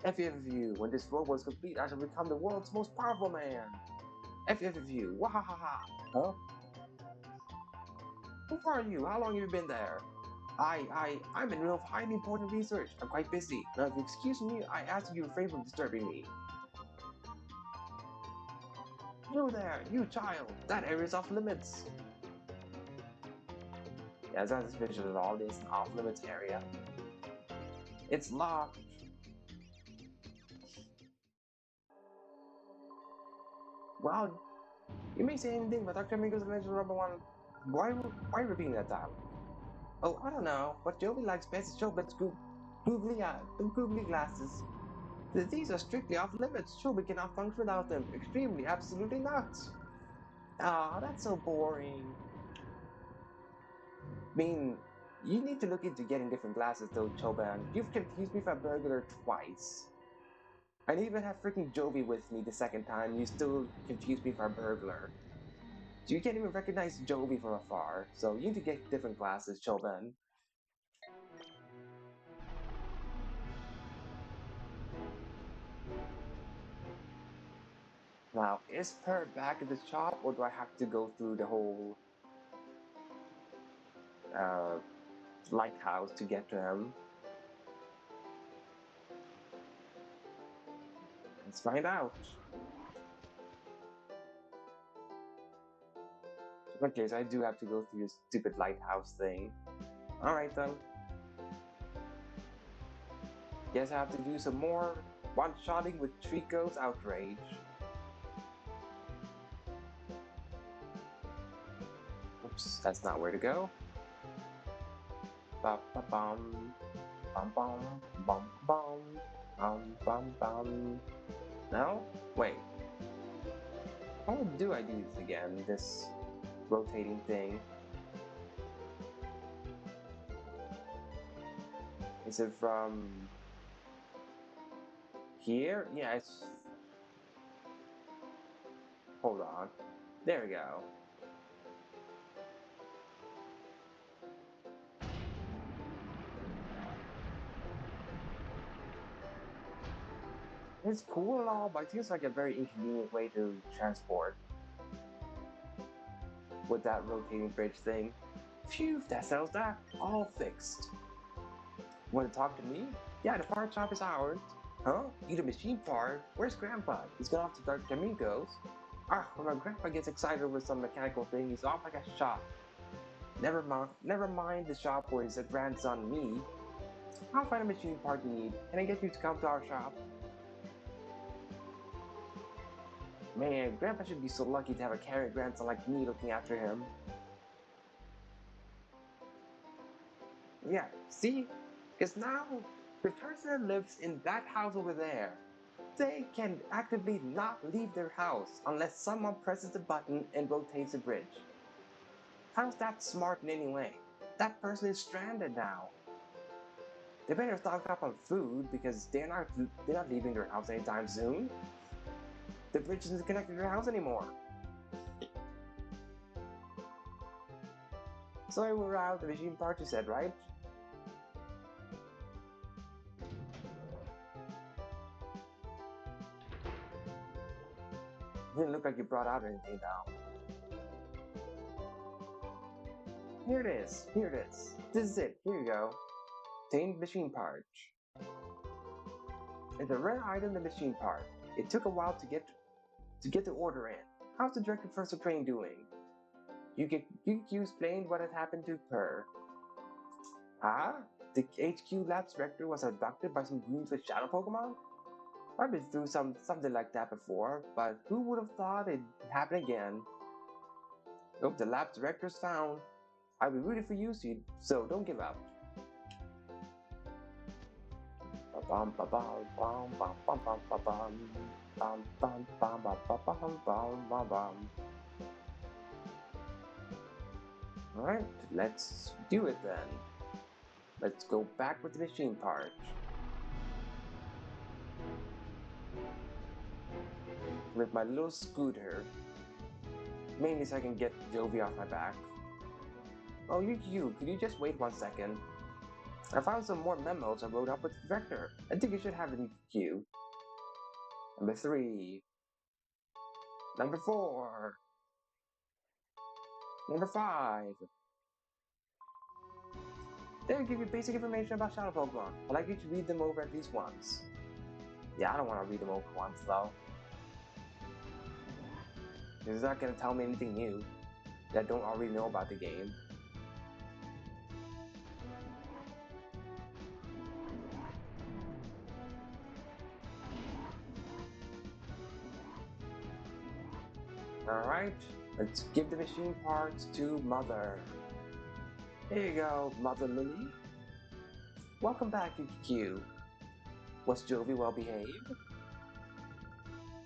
FFU, when this road was complete, I shall become the world's most powerful man. FFU, wahahaha. Huh? Who are you? How long have you been there? I'm in the middle of highly important research. I'm quite busy. Now, if you excuse me, I ask you to refrain from disturbing me. You there, you child. That area is off limits. Yes, that's suspicious at all. This an off limits area. It's locked. Well, you may say anything, but Dr. Mingo's invention number one. Why repeating that time? Oh, I don't know. What Joby likes best is Chobit's googly glasses. These are strictly off limits. Joby cannot function without them. Extremely, absolutely not. Ah, that's so boring. I mean, you need to look into getting different glasses though, Choban. You've confused me for a burglar twice. I didn't even have freaking Joby with me the second time. You still confused me for a burglar. You can't even recognize Joby from afar. So you need to get different glasses, Choban. Now, is Per back at the shop, or do I have to go through the whole uh, lighthouse to get to him? Let's find out. Okay, so I do have to go through this stupid lighthouse thing. Alright then. Guess I have to do some more one-shotting with Trico's Outrage. Oops, that's not where to go. Ba ba bum, bum bum, bum bum bum. No? Wait. How do I do this again? This rotating thing. Is it from here? Yeah, it's... Hold on. There we go. It's cool and all, but it seems like a very inconvenient way to transport with that rotating bridge thing. Phew, that settles that. All fixed. Want to talk to me? Yeah, the part shop is ours. Huh? You the machine part? Where's Grandpa? He's gone off to Dr. Jamiko's. Ah, when my grandpa gets excited with some mechanical thing, he's off like a shot. Never mind the shop where his grandson me. I'll find a machine part you need. Can I get you to come to our shop? Man, Grandpa should be so lucky to have a caring grandson like me looking after him. Yeah, see? Because now, the person that lives in that house over there, they can actively not leave their house unless someone presses the button and rotates the bridge. How's that smart in any way? That person is stranded now. They better stock up on food because they're not leaving their house anytime soon. The bridge isn't connected to their house anymore. So we're out the machine part you said, right? Didn't look like you brought out anything though. Here it is. Here it is. This is it. Here you go. Obtained machine part. It's a rare item, the machine part. It took a while to get the order in. How's the director first train doing? You explained what had happened to her. Huh? The HQ Labs director was abducted by some goons with shadow Pokemon? I've been through something like that before, but who would have thought it'd happen again? Hope the lab director's found. I'll be rooting for you, so don't give up. Alright, let's do it then. Let's go back with the machine part. With my little scooter. Mainly so I can get Jovi off my back. Oh, could you just wait 1 second? I found some more memos I wrote up with the director. I think you should have it in queue. Number 3. Number 4. Number 5. They give you basic information about Shadow Pokemon. I'd like you to read them over at least once. Yeah, I don't want to read them over once though. It's not going to tell me anything new that I don't already know about the game. Alright, let's give the machine parts to Mother. Here you go, Mother Lily. Welcome back, Q. Was Jovi well behaved?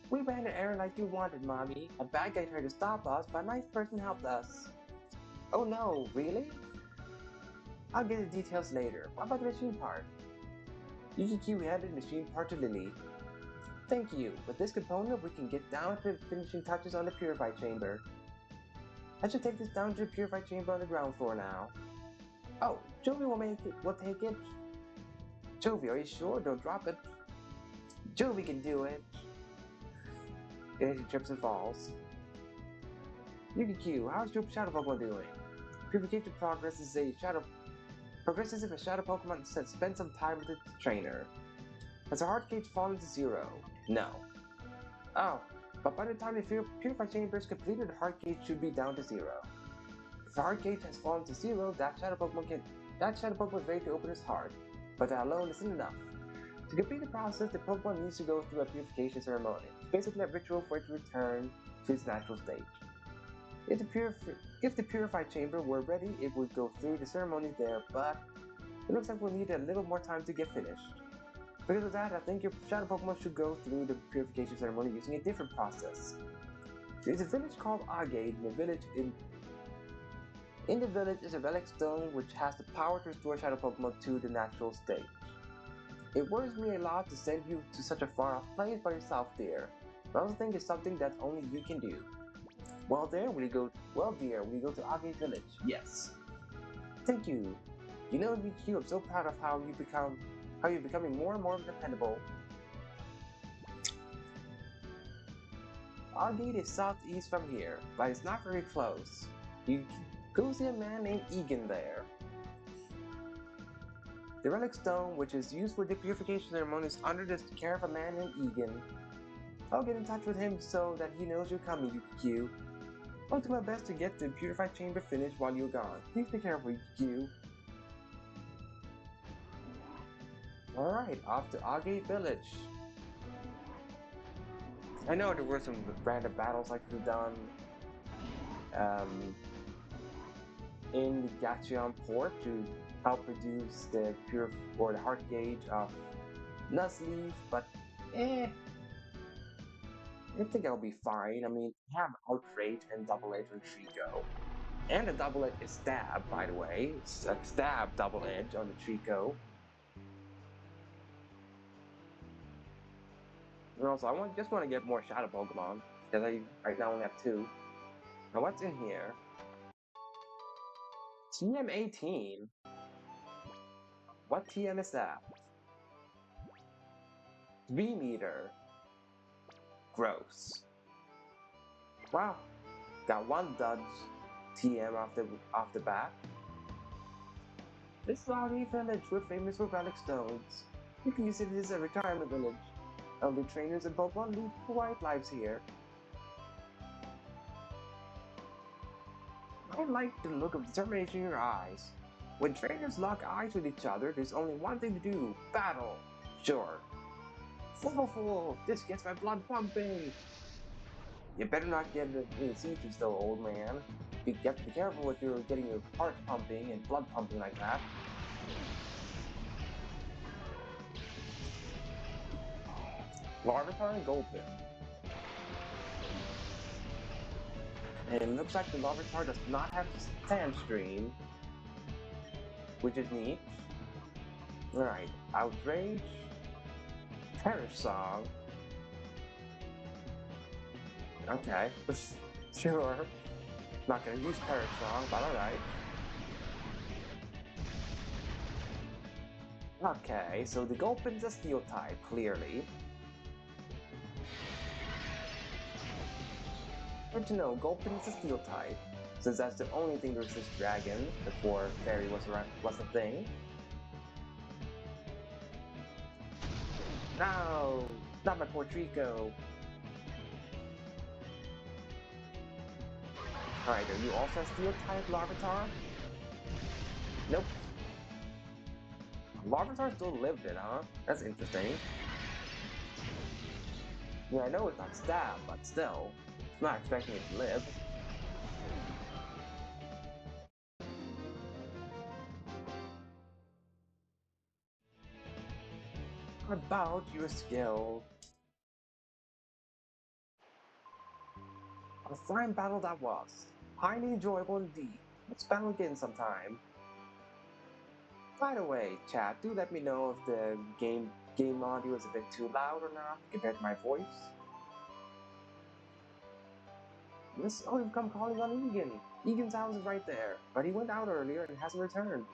We ran an errand like you wanted, Mommy. A bad guy tried to stop us, but a nice person helped us. Oh no, really? I'll get the details later. What about the machine part? UGQ handed the machine part to Lily. Thank you. With this component, we can get down to the finishing touches on the Purify Chamber. I should take this down to the Purify Chamber on the ground floor now. Oh, Jovi will make it. We'll take it. Jovi, are you sure? Don't drop it. Jovi can do it. Then she trips and falls. UGQ, how's your Shadow Pokemon doing? Purification progress is a Shadow... Progresses if a Shadow Pokemon spends some time with its trainer. Has the heart gauge fallen to 0? No. Oh, but by the time the Purify Chamber is completed, the heart gauge should be down to 0. If the heart gauge has fallen to 0, that Shadow Pokemon is ready to open its heart, but that alone isn't enough. To complete the process, the Pokemon needs to go through a purification ceremony. It's basically a ritual for it to return to its natural state. If the Purified Chamber were ready, it would go through the ceremonies there, but it looks like we'll need a little more time to get finished. Because of that, I think your Shadow Pokemon should go through the purification ceremony using a different process. There's a village called Agate, in the village is a Relic Stone which has the power to restore Shadow Pokemon to the natural state. It worries me a lot to send you to such a far-off place by yourself, dear. But I also think it's something that only you can do. Well, dear, when you go to Agate Village, yes. Thank you. You know, VQ, I'm so proud of how you're becoming more and more dependable. Agate is southeast from here, but it's not very close. You go see a man named Egan there. The Relic Stone, which is used for the purification ceremony, is under the care of a man named Egan. I'll get in touch with him so that he knows you're coming, UQ. I'll do my best to get the Purified Chamber finished while you're gone. Please be careful, UQ. Alright, off to Agate Village. I know there were some random battles I could have done in the Gateon Port to help reduce the heart gauge of Nuzleaf, but I think I'll be fine. I mean, I have Outrage and Double Edge on Trico. And the Double Edge is Stab, by the way. It's a Stab Double Edge on the Trico. And also, I just want to get more Shadow Pokemon, because I right now only have 2. Now, what's in here? TM18? What TM is that? 3 meter. Gross. Wow. Got 1 dodge TM off the bat. This is Agate Village. We're famous for Relic Stones. You can use it as a retirement village. Elder trainers and Pokemon lead quiet lives here. I like the look of determination in your eyes. When trainers lock eyes with each other, there's only one thing to do: battle. Sure. Fool! This gets my blood pumping! You better not get any seizures though, old man. You have to be careful with your getting your heart pumping and blood pumping like that. Larvitar and Goldpin. And it looks like the Larvitar does not have Sandstream, which is neat. Alright, Outrage, Perish Song. Okay, sure. Not gonna use Perish Song, but alright. Okay, so the Gulpin's a steel type, clearly. Good to know, Gulpin's a steel type, since that's the only thing to resist dragon before fairy was a thing. No, not my poor Trico. Alright, are you also a steel type, Larvitar? Nope. Larvitar still lived it, huh? That's interesting. Yeah, I know it's not stab, but still. I'm not expecting it to live. About your skill. A fine battle that was. Highly enjoyable indeed. Let's battle again sometime. By the way, chat, do let me know if the game audio is a bit too loud or not compared to my voice. This oh, you've come calling on Egan. Egan's house is right there, but he went out earlier and hasn't returned.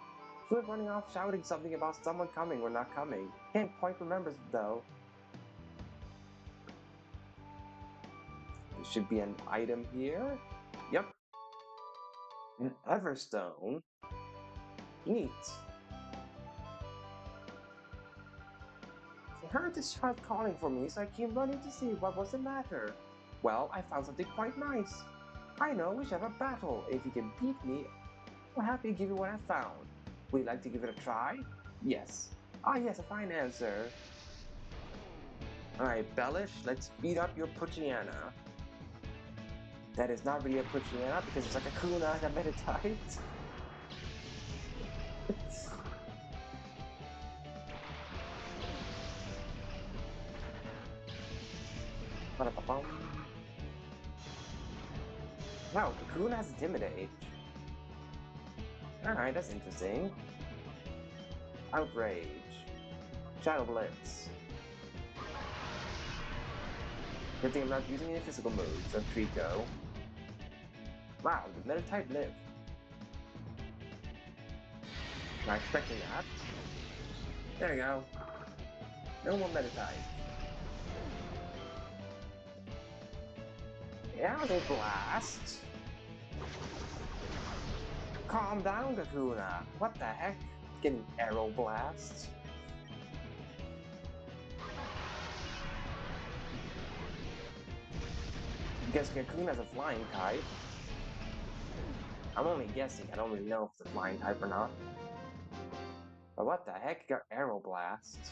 He was running off shouting something about someone coming or not coming. Can't quite remember though. There should be an item here. Yep. An Everstone. Neat. I heard this child calling for me, so I came running to see what was the matter. Well, I found something quite nice. I know we should have a battle. If you can beat me, I'm happy to give you what I found. Would you like to give it a try? Yes. Ah, yes, a fine answer. Alright, Bellish, let's beat up your Puchiana. That is not really a Puchiana because it's like a Kuna that meditates. Wow, Kakuna has Intimidate. Alright, that's interesting. Outrage. Shadow Blitz. Good thing I'm not using any physical moves of Trico. Wow, the Meta type lived. Not expecting that. There you go. No more Meta type. Arrow Blast! Calm down, Kakuna. What the heck? Getting Arrow Blast? Guess Kakuna's a flying type. I'm only guessing, I don't really know if it's a flying type or not. But what the heck got Arrow Blast?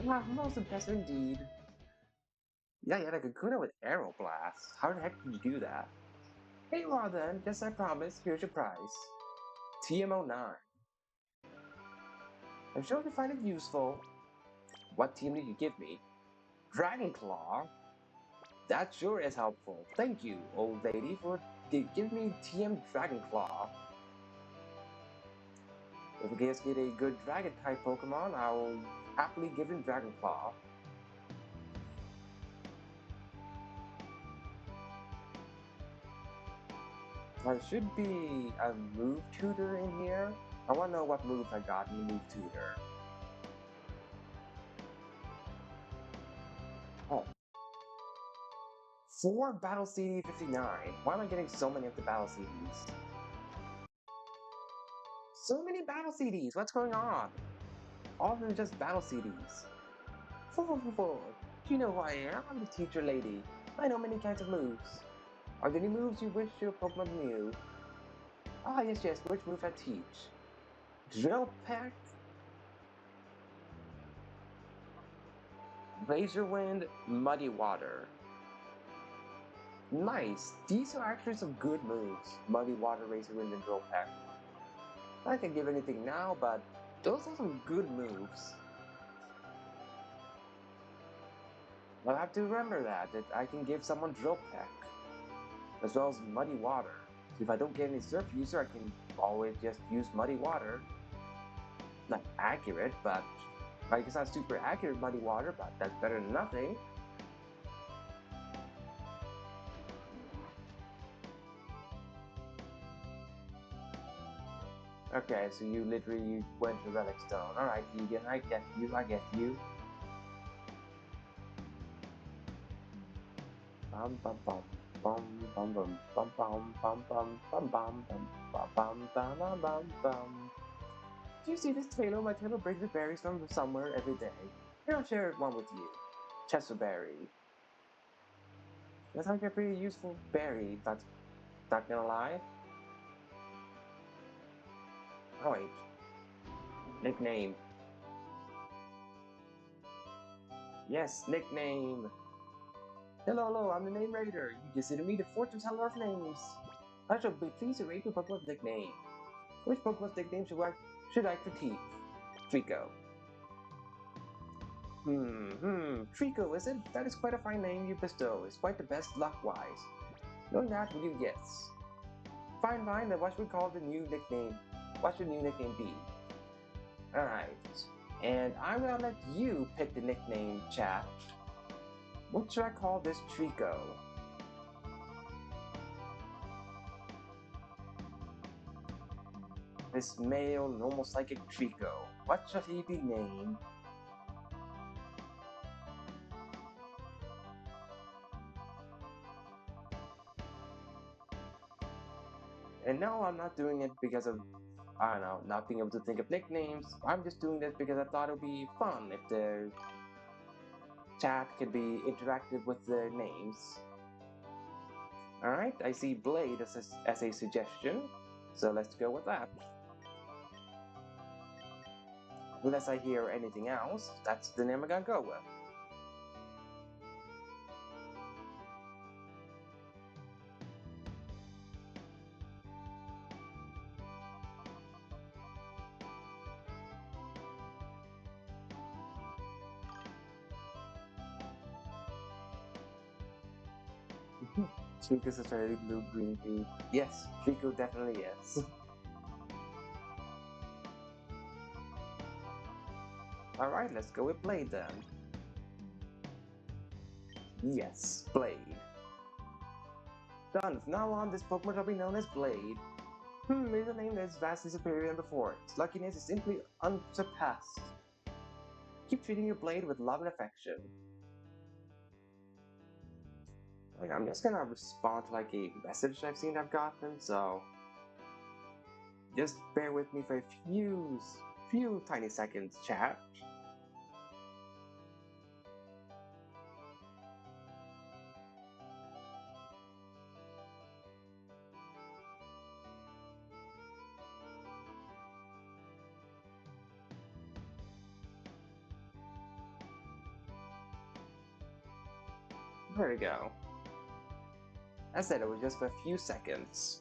Most impressive indeed. Yeah, you had a Kakuna with Arrow Blast. How the heck did you do that? Hey, well then, just I promised, here's your prize. TMO9. I'm sure you find it useful. What team did you give me? Dragon Claw? That sure is helpful. Thank you, old lady, for giving me TM Dragon Claw. If you guys get a good Dragon type Pokemon, I will happily give him Dragon Claw. There should be a move tutor in here. I want to know what moves I got in the move tutor. Oh. 4 Battle CD 59. Why am I getting so many of the Battle CDs? So many Battle CDs! What's going on? All of them are just Battle CDs. Do you know who I am? I'm the teacher lady. I know many kinds of moves. Are there any moves you wish your Pokemon knew? Ah, yes, which moves I teach? Drill Peck? Razor Wind, Muddy Water. Nice! These are actually some good moves. Muddy Water, Razor Wind, and Drill Peck. I can't give anything now, but those are some good moves. I'll have to remember that I can give someone Drill Peck, as well as Muddy Water. So if I don't get any Surf User, I can always just use Muddy Water. Not accurate, but like it's not super accurate Muddy Water, but that's better than nothing. Okay, so you literally went to Relic Stone. Alright, Egan, I get you, I get you. Bum bum bum bum bum bum bum bum bum bum bum bum bum bum bum bum bum bum. Do you see this tailor? My tailor brings the berries from somewhere every day. Here, I'll share one with you. Chesterberry. That sounds like a pretty useful berry, but not gonna lie. Oh wait. Nickname. Yes, nickname. Hello, hello, I'm the name raider. You consider me the fortune teller of names. I shall be pleased to rate your Pokemon's nickname. Which Pokemon's nickname should I critique? Trico. Trico, is it? That is quite a fine name you bestow. It's quite the best luck-wise. Knowing that, will you guess? Fine, fine, then what should we call the new nickname? What should the new nickname be? Alright. And I'm gonna let you pick the nickname, chat. What should I call this Trico? This male normal psychic Trico. What should he be named? And no, I'm not doing it because of, I don't know, not being able to think of nicknames. I'm just doing this because I thought it would be fun if the chat could be interactive with the names. Alright, I see Blade as a suggestion, so let's go with that. Unless I hear anything else, that's the name I'm gonna go with. Trico's a very blue green pea. Yes, Trico definitely is. Alright, let's go with Blade then. Yes, Blade. Done. From now on, this Pokemon shall be known as Blade. It is a name that is vastly superior than before. Its luckiness is simply unsurpassed. Keep treating your Blade with love and affection. Like, I'm just gonna respond to like a message I've seen I've gotten, so just bear with me for a few tiny seconds, chat. There we go. I said it was just for a few seconds.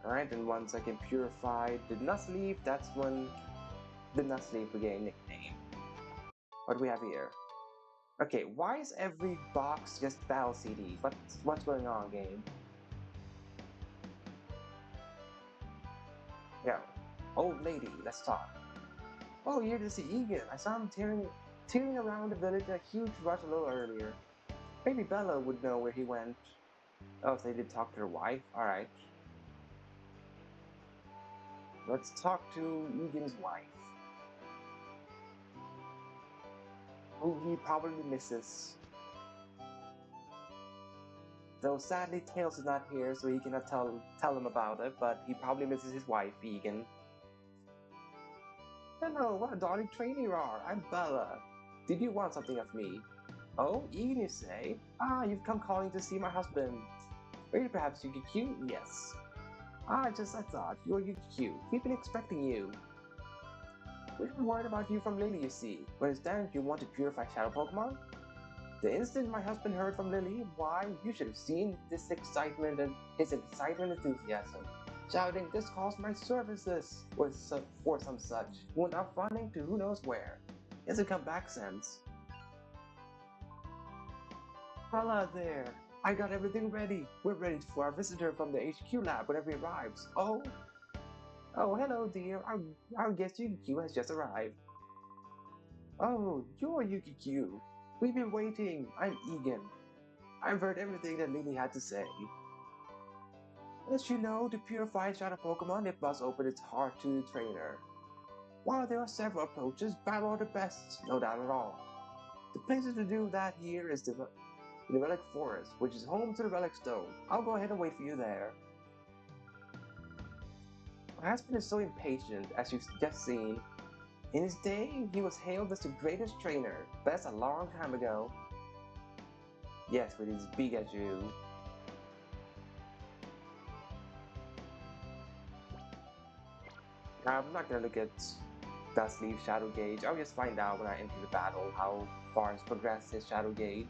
Alright, and once I can purify the Nuzleaf, that's when the Nuzleaf will get a nickname. What do we have here? Okay, why is every box just battle CDs? What's going on, game? Yeah. Old lady, let's talk. Oh, you're to see Egan. I saw him tearing around the village in a huge rush a little earlier. Maybe Bella would know where he went. Oh, so they did talk to her wife? Alright. Let's talk to Egan's wife. Who he probably misses. Though sadly Tails is not here, so he cannot tell him about it, but he probably misses his wife, Egan. Hello, what a darling train you are. I'm Bella. Did you want something of me? Oh, Egan, you say? Ah, you've come calling to see my husband. Or perhaps UQ? Yes. I thought, you're UQ. We've been expecting you. We've been worried about you from Lily, you see. Understand you want to purify Shadow Pokemon? The instant my husband heard from Lily, why, you should have seen his excitement and enthusiasm. Shouting, this calls my services, or some such. He went off running to who knows where. He hasn't come back since. Hello there. I got everything ready. We're ready for our visitor from the HQ lab whenever he arrives. Oh, hello, dear. Our guest Yukiko has just arrived. Oh, you're Yukiko. We've been waiting. I'm Egan. I've heard everything that Lily had to say. As you know, to purify a shadow Pokemon, it must open its heart to the trainer. While there are several approaches, battle are the best, no doubt at all. The places to do that here is the Relic Forest, which is home to the Relic Stone. I'll go ahead and wait for you there. My husband is so impatient, as you've just seen. In his day, he was hailed as the greatest trainer, but that's a long time ago. Yes, with his Pikachu. I'm not gonna look at Dustleaf's Shadow Gauge. I'll just find out when I enter the battle how far has progressed his Shadow Gauge.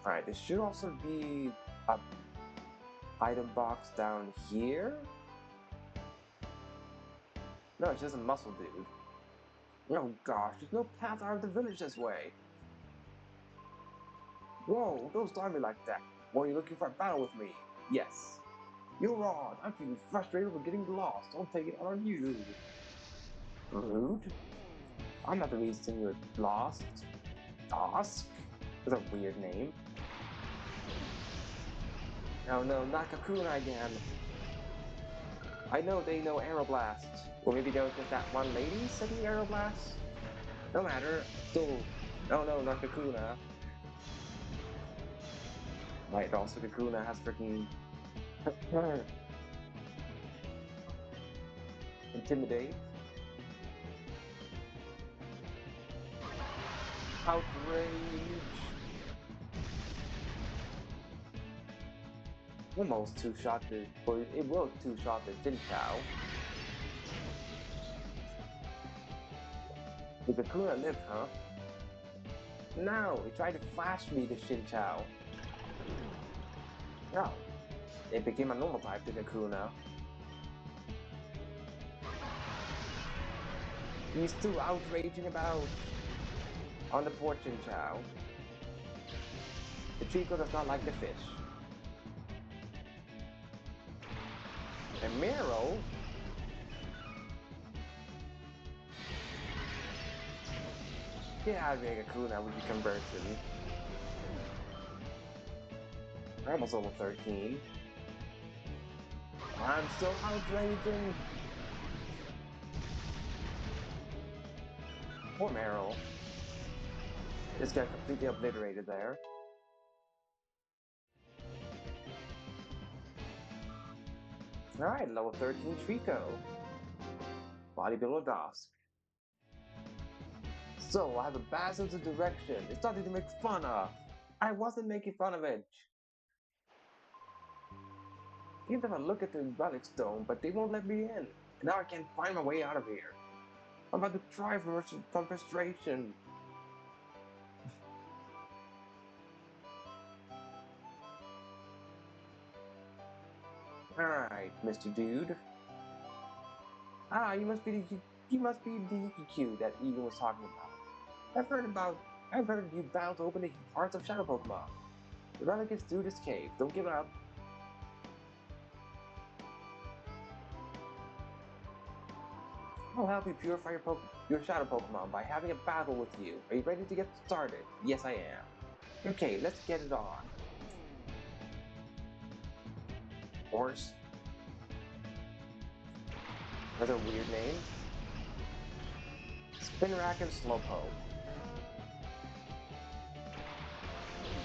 Alright, there should also be a item box down here. No, it's just a muscle dude. Oh gosh, there's no path out of the village this way. Whoa, don't start me like that. Were you looking for a battle with me? Yes. You're wrong. I'm feeling frustrated with getting lost. I'll take it out on you. Rude? I'm not the reason you're lost. Dusk? That's a weird name. Oh no, not Kakuna again. I know they know Aeroblast. Or maybe there was just that one lady studying Aeroblast? No matter. Still. Oh no, not Kakuna. Right, also Kakuna has freaking Intimidate. Outrage. Almost two-shot the, or it will two-shot the Jinchao. Did Kakuna live, huh? No, he tried to flash me the Jinchao. No, it became a normal type to Kakuna. He's still outraging about on the poor Jinchao. The Chico does not like the fish. And Miro? Get out of here, Kakuna, with your conversion. I'm almost level 13. I'm still outraging. Poor Meryl. Just got completely obliterated there. Alright, level 13 Trico. Bodybuilder Dusk. So, I have a bad sense of direction. It's nothing to make fun of. I wasn't making fun of it. Gave them a look at the Relic Stone, but they won't let me in. And now I can't find my way out of here. I'm about to cry from frustration. Alright, Mr. Dude. Ah, you must be the Q that Egan was talking about. I've heard you bound to open the hearts of Shadow Pokemon. The relic is through this cave. Don't give up. I'll help you purify your Shadow Pokemon by having a battle with you. Are you ready to get started? Yes, I am. Okay, let's get it on. Horse. That's a weird name. Spinarak and Slowpoke.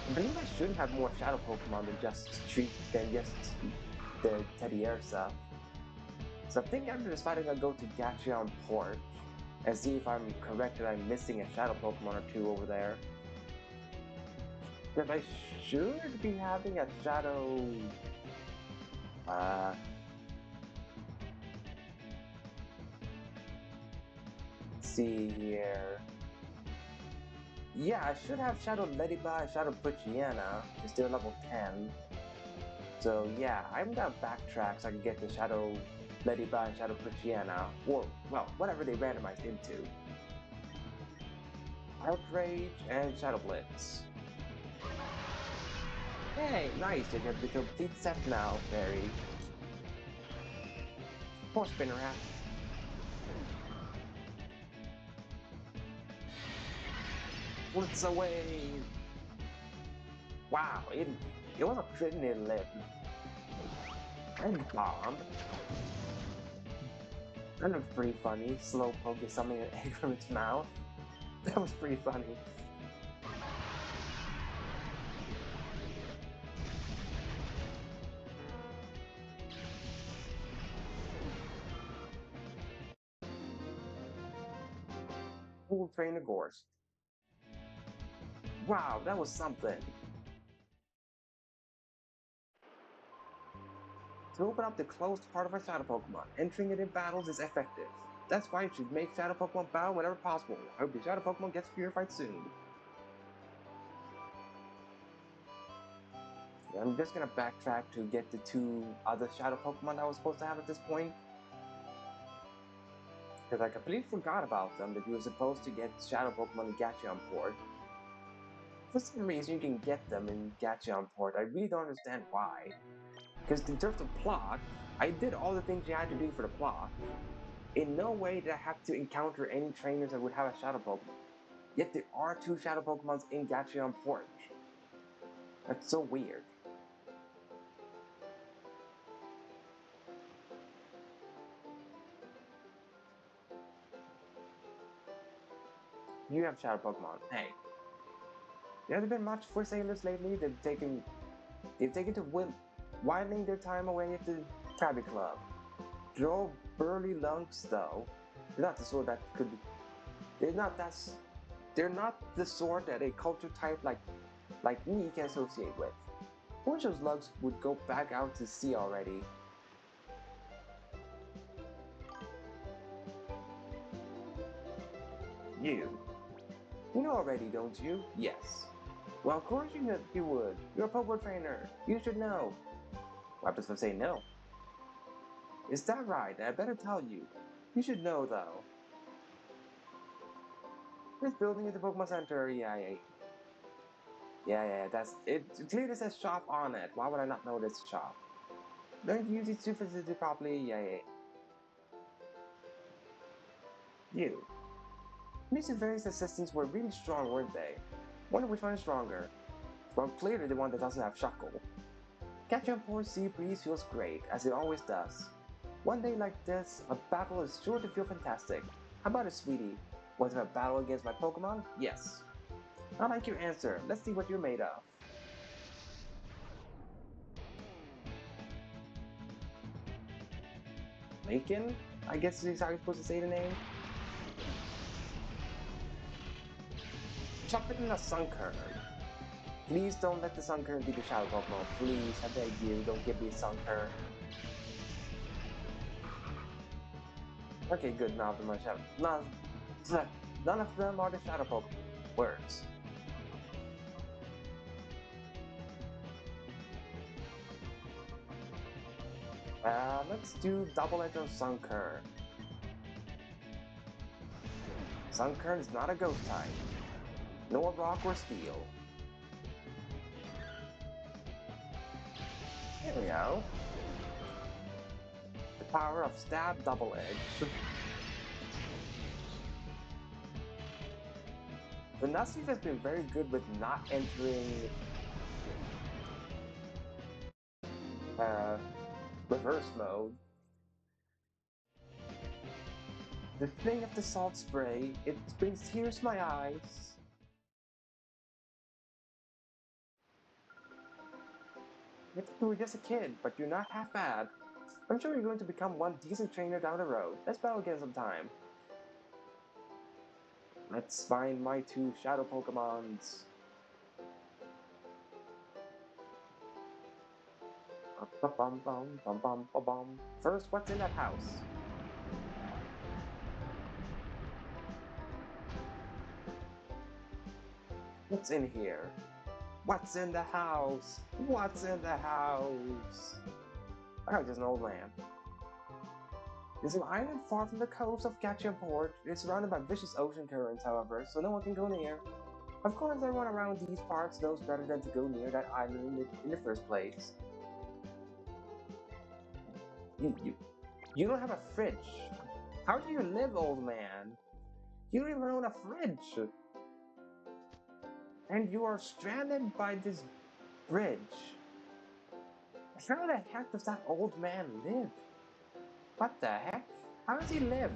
I believe I should have more Shadow Pokemon than just the Teddiursa. So I think I'm deciding I'll go to Gateon Port and see if I'm correct that I'm missing a Shadow Pokemon or two over there. Because I should be having a Shadow... see here... Yeah, I should have Shadow Ladybug and Shadow Poochyena, because they're level 10. So yeah, I'm gonna backtrack so I can get the Shadow Ladybug and Shadow Poochyena, or, well, whatever they randomized into. Outrage and Shadow Blitz. Hey, nice, you have the complete set now, Fairy. Poor Spinarak. Blitz away! Wow, it was a crit and it lived. And bombed. That was pretty funny. Slowpoke is something an egg from its mouth. That was pretty funny. Full trainer Gorse. Wow, that was something. To open up the closed part of our Shadow Pokemon, entering it in battles is effective. That's why you should make Shadow Pokemon battle whenever possible. I hope your Shadow Pokemon gets purified soon. I'm just gonna backtrack to get the two other Shadow Pokemon I was supposed to have at this point. Because I completely forgot about them, that you were supposed to get Shadow Pokemon in Gateon Port. For some reason you can get them in Gateon Port. I really don't understand why. Because in terms of plot, I did all the things you had to do for the plot. In no way did I have to encounter any trainers that would have a Shadow Pokemon. Yet there are two Shadow Pokemons in Gateon Port. That's so weird. You have Shadow Pokemon. Hey. There hasn't been much for sailors lately. They've taken to whiling their time away at the Krabby Club. They're all burly lunks, though. They're not the sort that could. They're not that. They're not the sort that a culture type like me can associate with. I wish those lugs would go back out to sea already. You know already, don't you? Yes. Well, of course you would. You're a Pokemon trainer. You should know. What happens if I say no? Is that right? I better tell you. You should know, though. This building is the Pokemon Center. Yeah. That's it. Clearly says shop on it. Why would I not know this shop? Don't use it super facility properly. Yeah. You. These various assistants were really strong, weren't they? Wonder which one is stronger. Well, clearly the one that doesn't have Shuckle. Catching a poor sea breeze feels great, as it always does. One day like this, a battle is sure to feel fantastic. How about it, sweetie? Was it a battle against my Pokemon? Yes. I like your answer. Let's see what you're made of. Macon? I guess is how you're supposed to say the name. Chop it in a Sunkern. Please don't let the Sunkern be the Shadow Pokemon. Please, I beg you, don't give me a Sunkern. Okay, good, none of them are Shadow. None of them are the Shadow Pokemon. Words. Let's do Double Edge on Sunkern. Sunkern is not a ghost type, nor rock or steel. There we go. The power of Stab Double Edge. The Nuzleaf has been very good with not entering reverse mode. The thing of the salt spray, it brings tears to my eyes. I think you were just a kid, but you're not half bad. I'm sure you're going to become one decent trainer down the road. Let's battle again sometime. Let's find my two Shadow Pokemons. First, what's in that house? What's in here? What's in the house? What's in the house? Oh, just an old man. There's an island far from the coast of Gateon Port. It's surrounded by vicious ocean currents, however, so no one can go near. Of course, everyone around these parts knows better than to go near that island in the first place. You don't have a fridge. How do you live, old man? You don't even own a fridge. And you are stranded by this bridge. How the heck does that old man live? What the heck? How does he live?